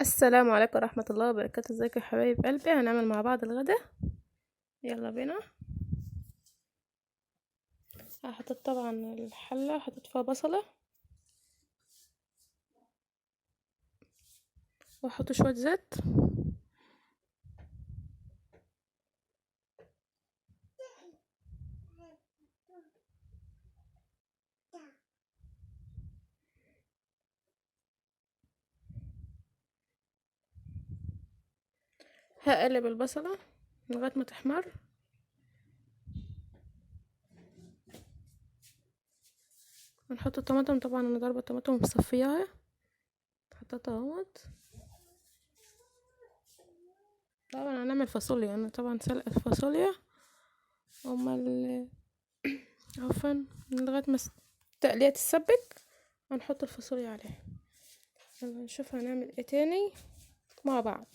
السلام عليكم ورحمة الله وبركاته. ازيكم يا حبايب قلبي؟ هنعمل مع بعض الغدا. يلا بينا. حطيت طبعا الحلة، حطيت فيها بصلة واحط شوية زيت. هقلب البصلة لغاية ما تحمر. هنحط الطماطم، طبعا انا ضاربة الطماطم ومصفياها، حطيتها اهوت. طبعا هنعمل فاصوليا، انا طبعا سلقة الفاصوليا امال عفوا لغاية ما التقلية تتسبك. هنحط الفاصوليا عليها. يلا نشوف هنعمل ايه تاني مع بعض.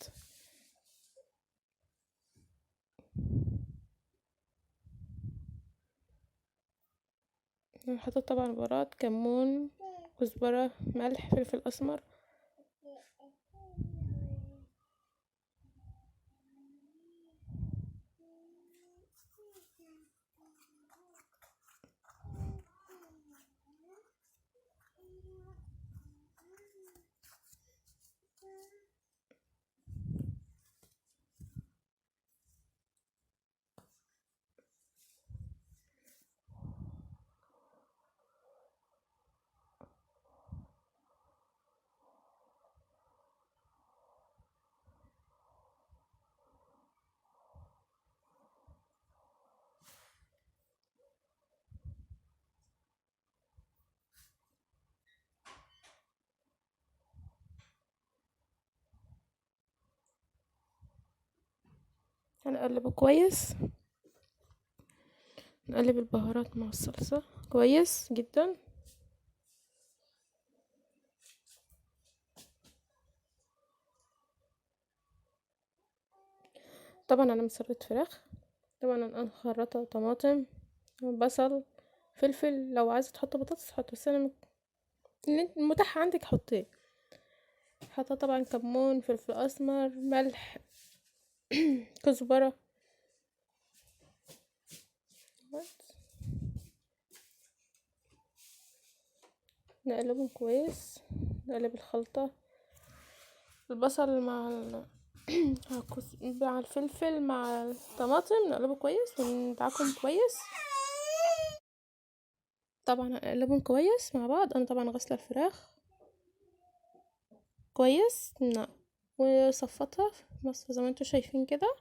حطيت طبعا بهارات، كمون، كزبرة، ملح، فلفل اسمر. هنقلبه كويس، نقلب البهارات مع الصلصة كويس جدا. طبعا انا مسويت فراخ، طبعا انا مخرطة طماطم، بصل، فلفل. لو عايزة تحط بطاطس حط، بس انا اللي المتاح عندك حطيه. حاطة طبعا كمون، فلفل اسمر، ملح، كزبرة. نقلبهم كويس، نقلب الخلطة، البصل مع الفلفل مع الطماطم، نقلبه كويس وندعكم كويس. طبعا هنقلبهم كويس مع بعض. انا طبعا غسله الفراخ كويس وصفتها في مصفى زي ما انتوا شايفين كده.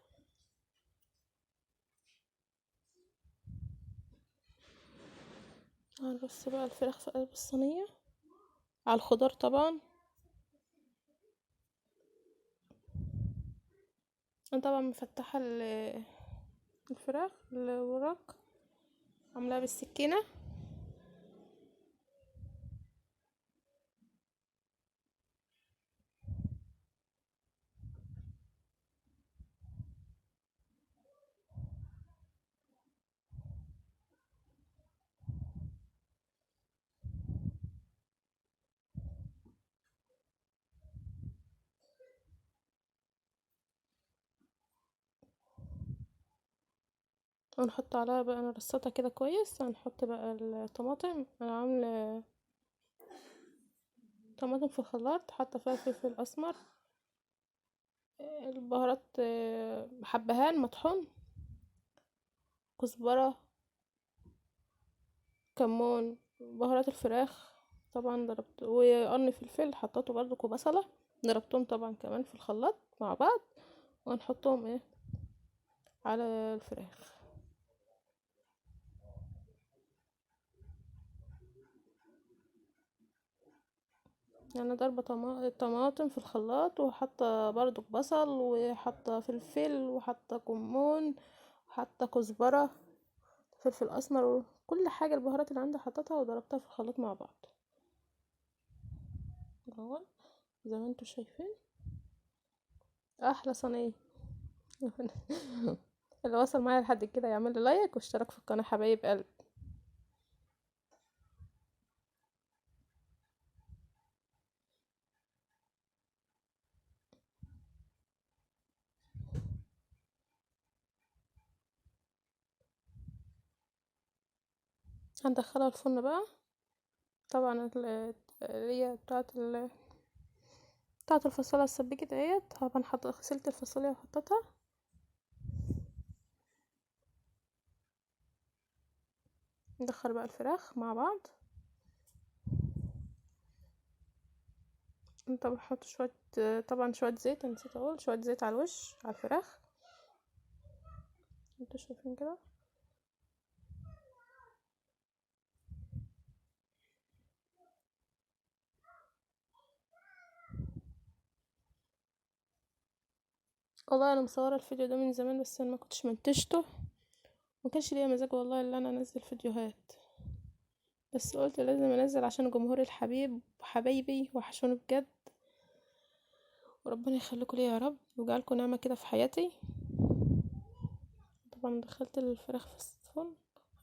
هنرص بقى الفراخ في قلب الصينيه على الخضار طبعا. انا طبعا مفتحه الفراخ الوراك، عاملاها بالسكينه. ونحط عليها بقى، انا رصيتها كده كويس. هنحط بقى الطماطم، انا عامله طماطم في الخلاط، حاطه فيها فلفل اسمر، البهارات حبهان مطحون، كزبره، كمون، بهارات الفراخ طبعا ضربت، وقرن فلفل حطيته برضو، وبصلة ضربتهم طبعا كمان في الخلاط مع بعض. وهنحطهم على الفراخ. يعني ضربة طماطم في الخلاط، وحاطة برضو بصل، وحاطة فلفل، وحاطة كمون، وحاطة كزبرة، فلفل اسمر، وكل حاجة البهارات اللي عندي حطيتها وضربتها في الخلاط مع بعض اهو زي ما انتوا شايفين. احلى صينية. اللي وصل معايا لحد كده يعمل لي لايك واشتراك في القناة حبايب قلبي. هندخلها الفرن بقى. طبعا اللي هي بتاعة الفاصوليا السبيكة ديت، طبعا غسلت الفاصوليا وحطيتها. ندخل بقى الفراخ مع بعض. انت بحط شوية، طبعا شوية زيت، انا نسيت اقول شوية زيت على الوش على الفراخ. انتوا شايفين كده. والله انا مصوره الفيديو ده من زمان، بس انا ما كنتش منتجته، ما كانش ليا مزاج والله اللي انا انزل فيديوهات، بس قلت لازم انزل عشان جمهوري الحبيب وحبايبي وحشوني بجد، وربنا يخليكم ليا يا رب ويجعلكم نعمه كده في حياتي. طبعا دخلت الفراخ في الفرن.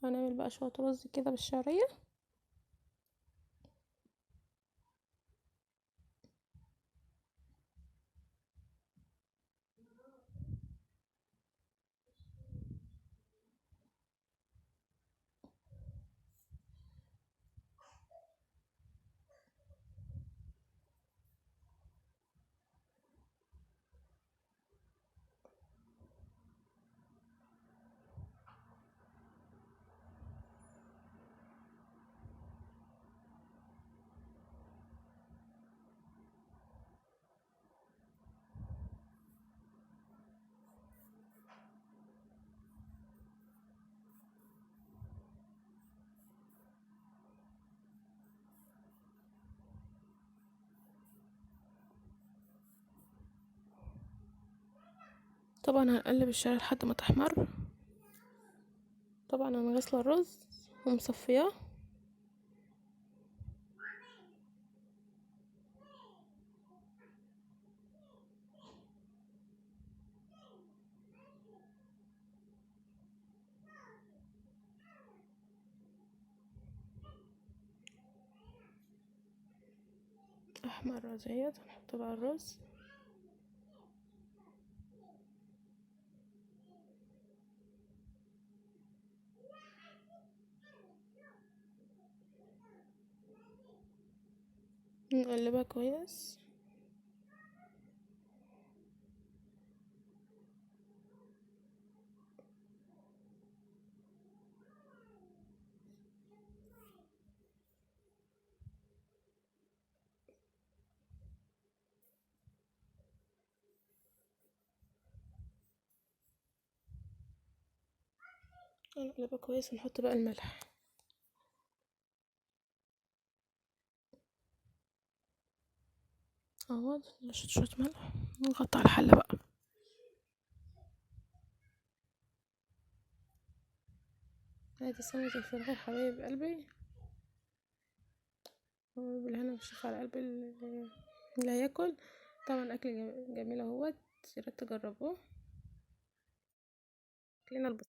هنعمل بقى شويه رز كده بالشعريه. طبعا هنقلب الشعريه لحد ما تحمر. طبعا انا غاسله الرز ومصفياه. احمر اهيت، هنحط بقى الرز. نقلبها كويس. نقلبها كويس ونحط بقى الملح. اهو نشط شويه ملح ونغطي على الحله بقى. ادي سمكة الفراخ يا حبايب قلبي، بالهنا والشفا على قلبي اللي هياكل. طبعا اكل جميل اهوت، يا ريت تجربوه. اكلنا